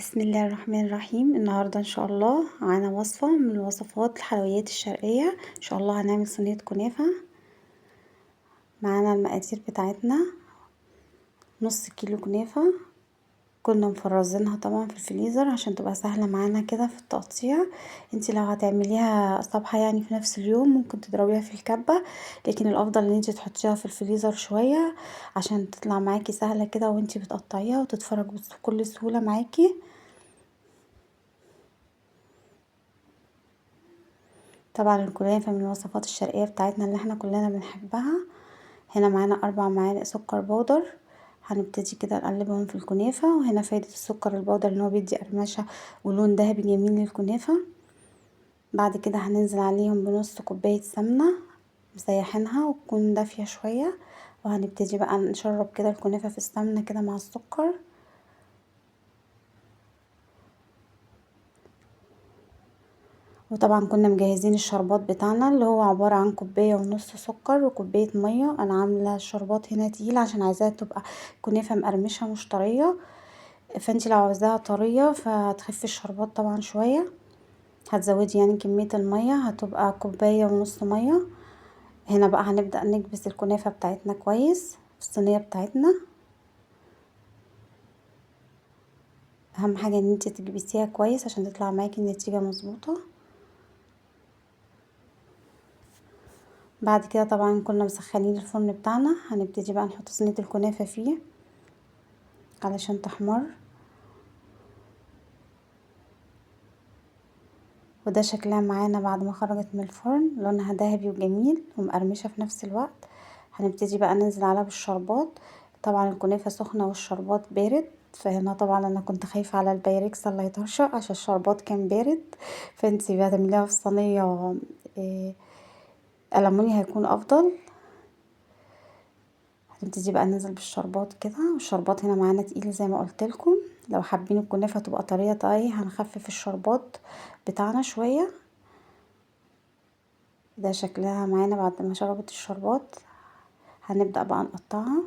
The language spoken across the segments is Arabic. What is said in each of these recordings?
بسم الله الرحمن الرحيم. النهاردة ان شاء الله معانا وصفة من وصفات الحلويات الشرقية. ان شاء الله هنعمل صينية كنافة. معانا المقادير بتاعتنا: نص كيلو كنافة، كنا مفرزينها طبعا في الفريزر عشان تبقى سهلة معانا كده في التقطيع. انتي لو هتعمليها صبحة يعني في نفس اليوم ممكن تضربيها في الكبة، لكن الافضل ان انتي تحطيها في الفريزر شوية عشان تطلع معاكي سهلة كده وانتي بتقطعيها وتتفرج بكل سهولة معاكي. طبعا الكنافة من الوصفات الشرقية بتاعتنا اللي احنا كلنا بنحبها. هنا معانا 4 معالق سكر بودر، هنبتدي كده نقلبهم في الكنافة. وهنا فايدة السكر البودر ان هو بيدي قرمشة ولون ذهبي جميل للكنافة. بعد كده هننزل عليهم بنص كوباية سمنة مسيحينها وتكون دافية شوية، وهنبتدي بقى نشرب كده الكنافة في السمنة كده مع السكر. وطبعا كنا مجهزين الشربات بتاعنا اللي هو عبارة عن كوباية ونص سكر وكوباية مية. انا عاملة الشربات هنا تقيل عشان عايزاها تبقى كنافة مقرمشة مش طرية، فانتي لو عاوزاها طرية فهتخفي الشربات طبعا شوية، هتزودي يعني كمية المية، هتبقى كوباية ونص مية. هنا بقى هنبدأ نكبس الكنافة بتاعتنا كويس في الصينية بتاعتنا. اهم حاجة ان انتي تكبسيها كويس عشان تطلع معاكي النتيجة مظبوطة. بعد كده طبعا كنا مسخنين الفرن بتاعنا، هنبتدي بقى نحط صينية الكنافة فيه علشان تحمر. وده شكلها معانا بعد ما خرجت من الفرن، لونها ذهبي وجميل ومقرمشة في نفس الوقت. هنبتدي بقى ننزل عليها بالشربات. طبعا الكنافة سخنة والشربات بارد، فهنا طبعا انا كنت خايفة على البايركس الله يطرشق عشان الشربات كان بارد. فانتي بقى تعمليها في صينية ألموني هيكون افضل. هنبتدي بقى ننزل بالشربات كده، والشربات هنا معانا تقيل زي ما قلت لكم. لو حابين الكنافه تبقى طريه هنخفف الشربات بتاعنا شويه. ده شكلها معانا بعد ما شربت الشربات. هنبدا بقى نقطعها.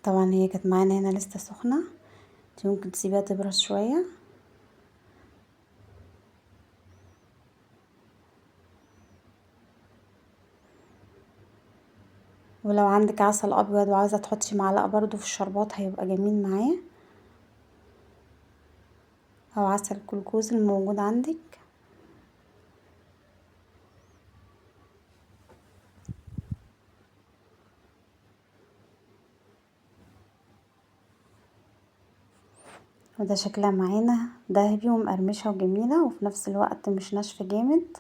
طبعا هي كانت معانا هنا لسه سخنه، انتي ممكن تسيبيها تبرد شويه. ولو عندك عسل ابيض وعايزه تحطي معلقه برضو في الشربات هيبقى جميل معاه، او عسل جلوكوز الموجود عندك. وده شكلها معانا ذهبي ومقرمشه وجميله وفي نفس الوقت مش ناشفه جامد.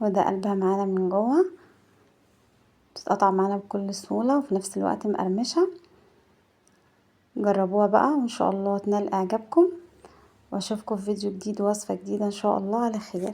وده قلبها معانا من جوه، بتتقطع معانا بكل سهولة وفي نفس الوقت مقرمشة. جربوها بقى وان شاء الله تنال اعجابكم، واشوفكم في فيديو جديد ووصفة جديدة ان شاء الله على خير.